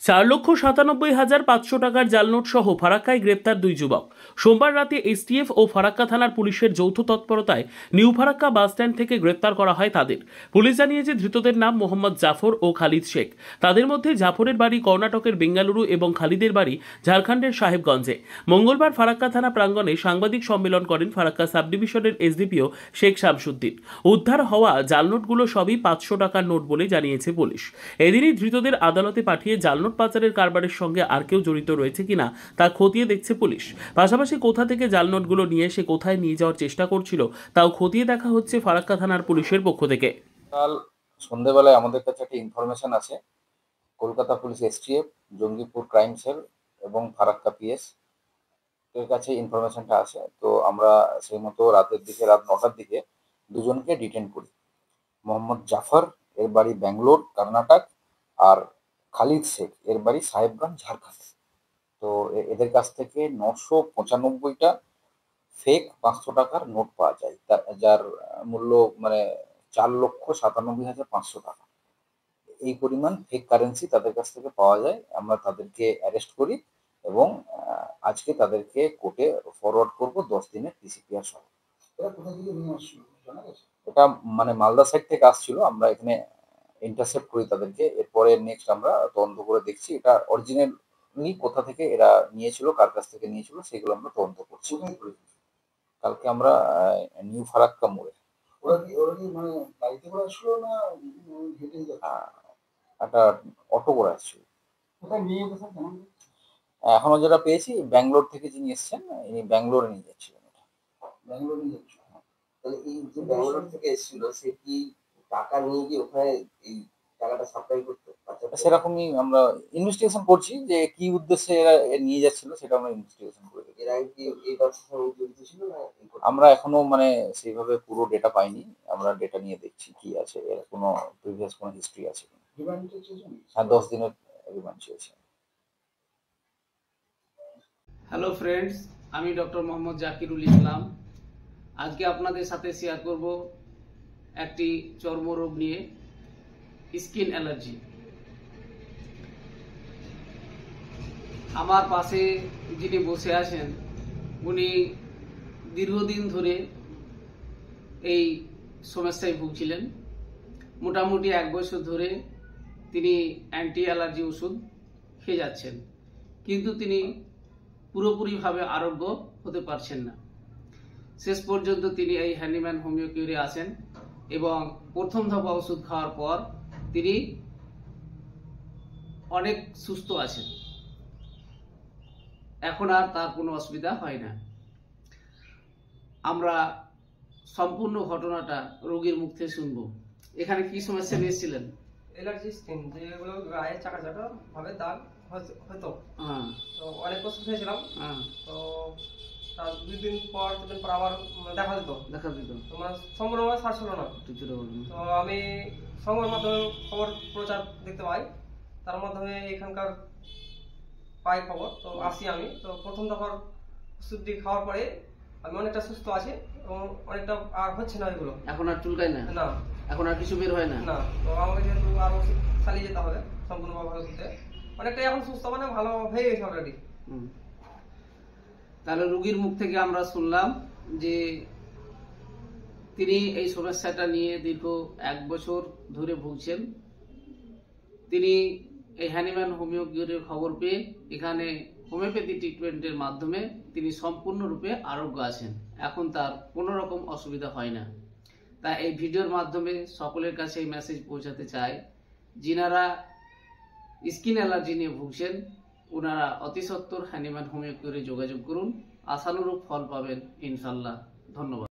4,97,500 টাকার জালনোট সহ ফারাক্কায় গ্রেপ্তার দুই যুবক। সোমবার রাতে এসটিএফ ও ফারাক্কা থানার পুলিশের যৌথ তৎপরতায় নিউ ফারাক্কা বাস স্ট্যান্ড থেকে গ্রেপ্তার করা হয় তাদের। পুলিশ জানিয়েছে ধৃতদের নাম মোহাম্মদ জাফর ও খালিদ শেখ। তাদের মধ্যে জাফরের বাড়ি কর্ণাটকের বেঙ্গালুরু এবং খালিদের বাড়ি ঝাড়খণ্ডের সাহেবগঞ্জে। মঙ্গলবার ফারাক্কা থানা প্রাঙ্গণে সাংবাদিক সম্মেলন করেন ফারাক্কা সাব ডিভিশনের এসডিপিও শেখ শামসুদ্দিন। উদ্ধার হওয়া জালনোটগুলো সবই 500 টাকার নোট বলে জানিয়েছে পুলিশ। এদিনই ধৃতদের আদালতে পাঠিয়ে জালনোট পাচারের কারবারের সঙ্গে আর কেউ জড়িত রয়েছে কিনা তা খতিয়ে দেখছে পুলিশ। পাশাপাশি কোথা থেকে জালনোটগুলো নিয়ে এসে কোথায় নিয়ে যাওয়ার চেষ্টা করছিল তাও খতিয়ে দেখা হচ্ছে ফারাক্কা থানার পুলিশের পক্ষ থেকে। কাল সন্ধ্যেবেলায় আমাদের কাছে একটা ইনফরমেশন আছে, Kolkata police STF, Jangipur crime sell এবং ফারাক্কা পিএস এর কাছে ইনফরমেশনটা আছে। তো আমরা সেই মতো রাত 9টার দিকে দুজনকে ডিটেন করি। মোহাম্মদ জাফর, এর বাড়ি ব্যাঙ্গালোর কর্ণাটক, আর খালিদ শেখ, এর বাড়ি সাহেবগঞ্জ ঝাড়খণ্ড। তো এদের কাছ থেকে 995টা ফেক 500 টাকার নোট পাওয়া যায়, যার মূল্য 4,97,500 টাকা। এই পরিমাণ ফেক কারেন্সি তাদের কাছ থেকে পাওয়া যায়। আমরা তাদেরকে অ্যারেস্ট করি এবং আজকে তাদেরকে কোর্টে ফরওয়ার্ড করব 10 দিনের পিসিপিআর সহ। এটা মালদা সাইড থেকে আসছিল, আমরা এখানে ইন্টারসেপ্ট করি তাদেরকে। এরপরে নেক্সট আমরা তদন্ত করে দেখছি এটা অরিজিনালি কোথা থেকে এরা নিয়েছিল, কার কাছ থেকে নিয়েছিল, সেগুলো আমরা তদন্ত করছি। কালকে আমরা নিউ ফারাক্কা মোড়ে একটা অটো করে আসছিল। এখনো যেটা পেয়েছি, ব্যাঙ্গালোর থেকে যিনি এসেছেন ইনি ব্যাঙ্গালোরে নিয়ে যাচ্ছিলেন। ব্যাঙ্গালোর থেকে এসেছিল, সে কি টাকা নিয়ে গিয়ে ওখানে এই টাকাটা সাপ্লাই করতে? সেরকমই আমরা ইনভেস্টিগেশন করছি যে কি উদ্দেশ্যে এরা নিয়ে যাচ্ছিল, সেটা আমরা ইনভেস্টিগেশন করে দেখি। এর আগে কি এই ব্যবসার সঙ্গে জড়িত ছিল না? আমরা এখনো সেইভাবে পুরো ডেটা পাইনি। আমরা ডেটা নিয়ে দেখছি কি আছে, এর কোনো প্রিভিয়াস কোনো হিস্ট্রি আছে কিনা। হ্যাঁ, 10 দিনের রিমান্ড চেয়েছে। হ্যালো ফ্রেন্ডস, আমি ডক্টর মোহাম্মদ জাকিরুল ইসলাম। আজকে আপনাদের সাথে শেয়ার করব একটি চর্মরোগ নিয়ে, স্কিন অ্যালার্জি। আমার পাশে যিনি বসে আছেন উনি দীর্ঘদিন ধরে এই সমস্যায় ভুগছিলেন। মোটামুটি 1 বছর ধরে তিনি অ্যান্টি অ্যালার্জি ওষুধ খেয়ে যাচ্ছেন, কিন্তু তিনি পুরোপুরিভাবে আরোগ্য হতে পারছেন না। শেষ পর্যন্ত তিনি এই হ্যান্ডিম্যান হোমিও কিউরে আসেন এবং প্রথম দফা ওষুধ খাওয়ার পর তিনি অনেক সুস্থ আছেন। এখন আর তার কোনো অসুবিধা হয় না। আমরা সম্পূর্ণ ঘটনাটা রোগীর মুখ থেকে শুনবো। এখানে কি সমস্যা নিয়েছিলেন? অ্যালার্জি স্কিন, যেগুলো গায়ে চাকা চাকা ভাবে দাগ হয়তো। তো অনেক ওষুধ খেয়েছিলাম। তো তার 2 দিন পর 3 দিন পর আবার দেখা দিত। তোমার সম্পূর্ণ সারছিল না। তো আমি সংবাদ মাধ্যমে খবর প্রচার দেখতে পাই, তার মাধ্যমে এখানকার পাই খবর। তো আসি আমি। তো প্রথম দফার ওষুধটি খাওয়ার পরে আমি অনেকটা সুস্থ আছি এবং অনেকটা আর হচ্ছে না এগুলো। এখন আর চুলকায় না? না। এখন আর কিছু বের হয় না? না। তো আমাকে যেহেতু আর ওষুধ চালিয়ে যেতে হবে সম্পূর্ণভাবে ভালো করতে, অনেকটাই এখন সুস্থ, ভালো হয়ে গেছে অলরেডি। তাহলে রোগীর মুখ থেকে আমরা শুনলাম যে তিনি এই সমস্যাটা নিয়ে দীর্ঘ 1 বছর ধরে ভুগছেন। তিনি এই হ্যান্ডিম্যান হোমিও কিউরের খবর পেয়ে এখানে হোমিওপ্যাথি ট্রিটমেন্টের মাধ্যমে তিনি সম্পূর্ণরূপে আরোগ্য আছেন। এখন তার কোনো রকম অসুবিধা হয় না। তাই এই ভিডিওর মাধ্যমে সকলের কাছে এই মেসেজ পৌঁছাতে চাই, যিনারা স্কিন অ্যালার্জি নিয়ে ভুগছেন ওনারা অতি সত্বর হ্যান্ডিম্যান হোমিও কিউরে যোগাযোগ করুন। আশানুরূপ ফল পাবেন ইনশাল্লাহ। ধন্যবাদ।